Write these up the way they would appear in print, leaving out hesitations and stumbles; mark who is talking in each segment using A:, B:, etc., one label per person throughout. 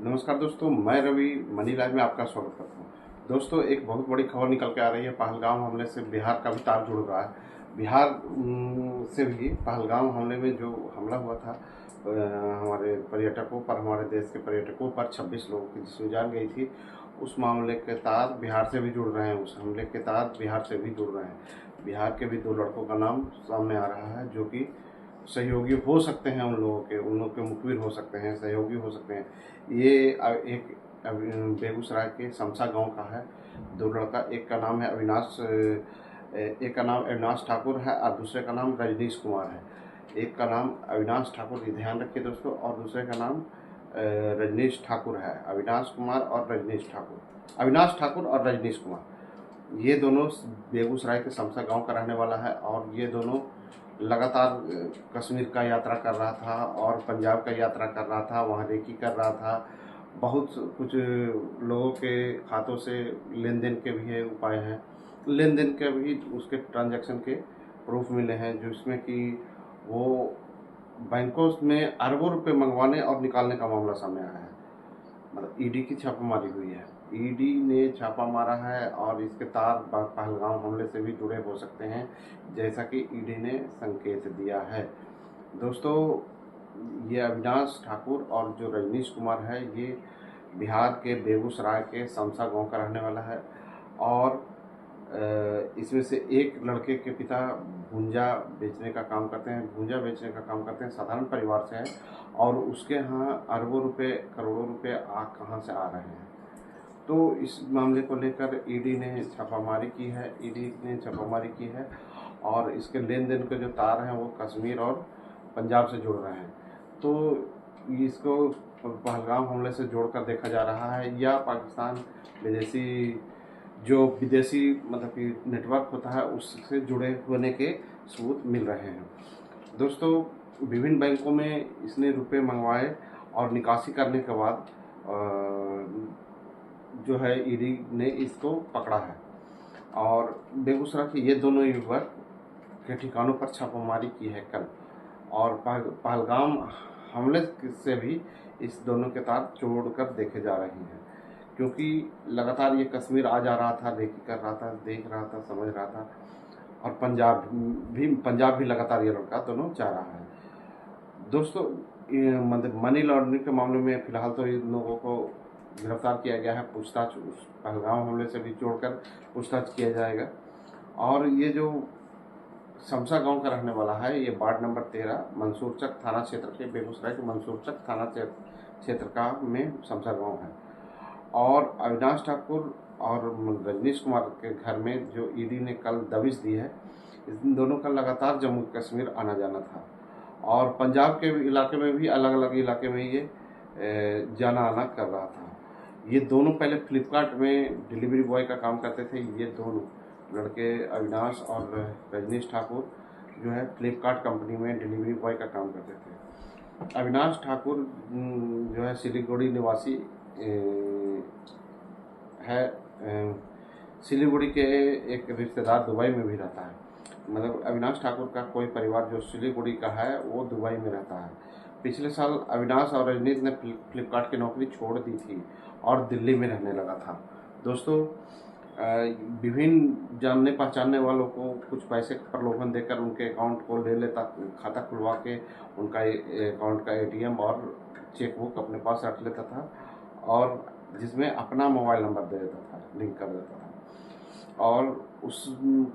A: नमस्कार दोस्तों, मैं रवि मनी लाइव में आपका स्वागत करता हूँ। दोस्तों, एक बहुत बड़ी खबर निकल के आ रही है। पहलगाम हमले से बिहार का भी तार जुड़ रहा है। बिहार से भी पहलगाम हमले में जो हमला हुआ था, हमारे पर्यटकों पर, हमारे देश के पर्यटकों पर 26 लोगों की जिसमें जान गई थी, उस मामले के तार बिहार से भी जुड़ रहे हैं। उस हमले के तार बिहार से भी जुड़ रहे हैं। बिहार के भी 2 लड़कों का नाम सामने आ रहा है जो कि सहयोगी हो सकते हैं। उन लोग के मुखबिर हो सकते हैं, सहयोगी हो सकते हैं। ये एक बेगूसराय के समसा गांव का है। 2 लड़का, एक का नाम है अविनाश, एक का नाम अविनाश ठाकुर है और दूसरे का नाम रजनीश कुमार है। एक का नाम अविनाश ठाकुर, ये ध्यान रखिए दोस्तों, और दूसरे का नाम रजनीश ठाकुर है। अविनाश कुमार और रजनीश ठाकुर, अविनाश ठाकुर और रजनीश कुमार, ये दोनों बेगूसराय के समसा गांव का रहने वाला है। और ये दोनों लगातार कश्मीर का यात्रा कर रहा था और पंजाब का यात्रा कर रहा था, वहाँ रेकी कर रहा था। बहुत कुछ लोगों के खातों से लेन देन के भी उपाय हैं, लेन देन के भी उसके ट्रांजैक्शन के प्रूफ मिले हैं, जिसमें कि वो बैंकों में अरबों रुपए मंगवाने और निकालने का मामला सामने आया है। मतलब ईडी की छापामारी हुई है, ईडी ने छापा मारा है और इसके तार पहलगाम हमले से भी जुड़े हो सकते हैं, जैसा कि ईडी ने संकेत दिया है। दोस्तों, ये अविनाश ठाकुर और जो रजनीश कुमार है, ये बिहार के बेगूसराय के समसा गांव का रहने वाला है। और इसमें से एक लड़के के पिता भूंजा बेचने का काम करते हैं, साधारण परिवार से है। और उसके यहाँ अरबों रुपए, करोड़ों रुपए कहाँ से आ रहे हैं। तो इस मामले को लेकर ईडी ने छापामारी की है और इसके लेन देन के जो तार हैं वो कश्मीर और पंजाब से जुड़ रहे हैं। तो इसको पहलगाम हमले से जोड़कर देखा जा रहा है, या पाकिस्तान विदेशी मतलब कि नेटवर्क होता है, उससे जुड़े होने के सबूत मिल रहे हैं। दोस्तों, विभिन्न बैंकों में इसने रुपए मंगवाए और निकासी करने के बाद जो है ईडी ने इसको पकड़ा है। और बेगूसराय के ये दोनों युवक के ठिकानों पर छापामारी की है कल। और पहलगाम हमले से भी इस दोनों के तार जोड़कर देखे जा रहे हैं, क्योंकि लगातार ये कश्मीर आ जा रहा था, रेकी कर रहा था, देख रहा था, समझ रहा था। और पंजाब भी लगातार ये लड़का दोनों जा रहा है। दोस्तों, मतलब मनी लॉन्ड्रिंग के मामले में फिलहाल तो इन लोगों को गिरफ्तार किया गया है। पूछताछ उस पहलगाम हमले से भी जोड़कर पूछताछ किया जाएगा। और ये जो समसा गांव का रहने वाला है, ये वार्ड नंबर 13 मंसूरचक थाना क्षेत्र के, बेगूसराय के मंसूरचक थाना क्षेत्र का में समसा गांव है। और अविनाश ठाकुर और रजनीश कुमार के घर में जो ईडी ने कल दबिश दी है, इन दोनों का लगातार जम्मू कश्मीर आना जाना था। और पंजाब के इलाके में भी, अलग अलग इलाके में ये जाना आना कर रहा था। ये दोनों पहले फ्लिपकार्ट में डिलीवरी बॉय का काम करते थे। ये दोनों लड़के अविनाश और रजनीश ठाकुर जो है फ्लिपकार्ट कंपनी में डिलीवरी बॉय का काम करते थे। अविनाश ठाकुर जो है सिलीगुड़ी निवासी है। सिलीगुड़ी के एक रिश्तेदार दुबई में भी रहता है। मतलब अविनाश ठाकुर का कोई परिवार जो सिलीगुड़ी का है वो दुबई में रहता है। पिछले साल अविनाश और रजनीश ने फ्लिपकार्ट की नौकरी छोड़ दी थी और दिल्ली में रहने लगा था। दोस्तों, विभिन्न जानने पहचानने वालों को कुछ पैसे प्रलोभन देकर उनके अकाउंट को ले लेता, खाता खुलवा के उनका अकाउंट का एटीएम और चेकबुक अपने पास रख लेता था, और जिसमें अपना मोबाइल नंबर दे देता था, लिंक कर देता था। और उस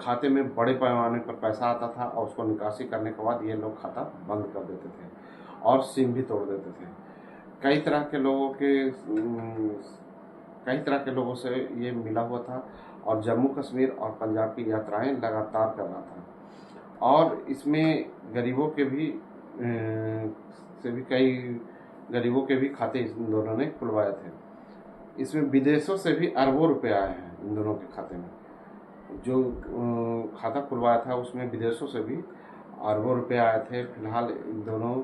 A: खाते में बड़े पैमाने पर पैसा आता था और उसको निकासी करने के बाद ये लोग खाता बंद कर देते थे और सिम भी तोड़ देते थे। कई तरह के लोगों से ये मिला हुआ था और जम्मू कश्मीर और पंजाब की यात्राएं लगातार कर रहा था। और इसमें गरीबों के भी कई गरीबों के भी खाते इन दोनों ने खुलवाए थे। इसमें विदेशों से भी अरबों रुपए आए हैं इन दोनों के खाते में। जो खाता खुलवाया था उसमें विदेशों से भी अरबों रुपए आए थे। फिलहाल इन दोनों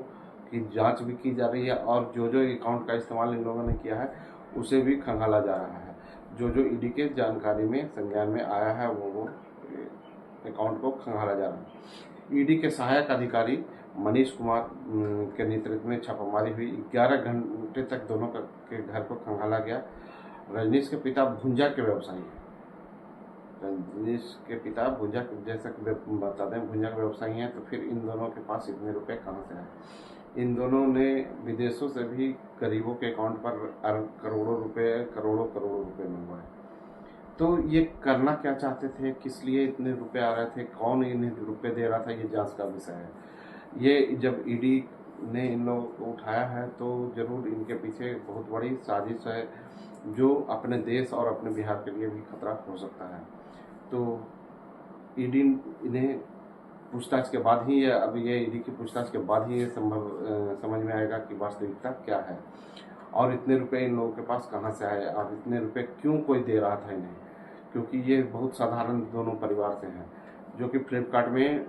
A: की जांच भी की जा रही है और जो अकाउंट का इस्तेमाल इन लोगों ने किया है उसे भी खंगाला जा रहा है। जो ईडी के जानकारी में, संज्ञान में आया है, वो अकाउंट को खंगाला जा रहा है। ईडी के सहायक अधिकारी मनीष कुमार के नेतृत्व में छापामारी हुई। घंटे तक दोनों के घर को खंगाला गया। रजनीश के पिता भुंजा के व्यवसायी हैं। रजनीश के पिता भुंजा, जैसा कि बता दें, भुंजा के व्यवसायी हैं, तो फिर इन दोनों के पास इतने रुपए कहाँ से आए। इन दोनों ने विदेशों से भी गरीबों के अकाउंट पर करोड़ों रुपए मंगवाए। तो ये करना क्या चाहते थे, किस लिए इतने रुपए आ रहे थे, कौन इन्हें रुपए दे रहा था, ये जांच का विषय है। ये जब ईडी ने इन लोगों को उठाया है तो जरूर इनके पीछे बहुत बड़ी साजिश है, जो अपने देश और अपने बिहार के लिए भी खतरा हो सकता है। तो ईडी इन्हें पूछताछ के बाद ही, अब ये ईडी की पूछताछ के बाद ही ये समझ में आएगा कि वास्तविकता क्या है और इतने रुपए इन लोगों के पास कहाँ से आए और इतने रुपए क्यों कोई दे रहा था इन्हें। क्योंकि ये बहुत साधारण दोनों परिवार से हैं, जो कि फ्लिपकार्ट में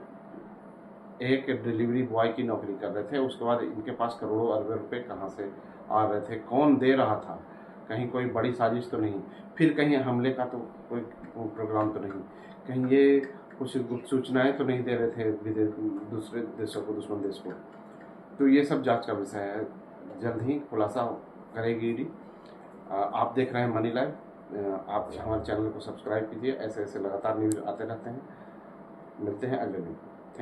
A: एक डिलीवरी बॉय की नौकरी कर रहे थे। उसके बाद इनके पास करोड़ों अरबों रुपए कहाँ से आ रहे थे, कौन दे रहा था, कहीं कोई बड़ी साजिश तो नहीं, फिर कहीं हमले का तो कोई प्रोग्राम तो नहीं, कहीं ये कुछ गुप्त सूचनाएं तो नहीं दे रहे थे दूसरे देशों को, दुश्मन देश को। तो ये सब जांच का विषय है, जल्द ही खुलासा करेगी ईडी। आप देख रहे हैं मनी लाइव। आप हमारे चैनल को सब्सक्राइब कीजिए, ऐसे ऐसे लगातार न्यूज़ आते रहते हैं। मिलते हैं अगले वीडियो।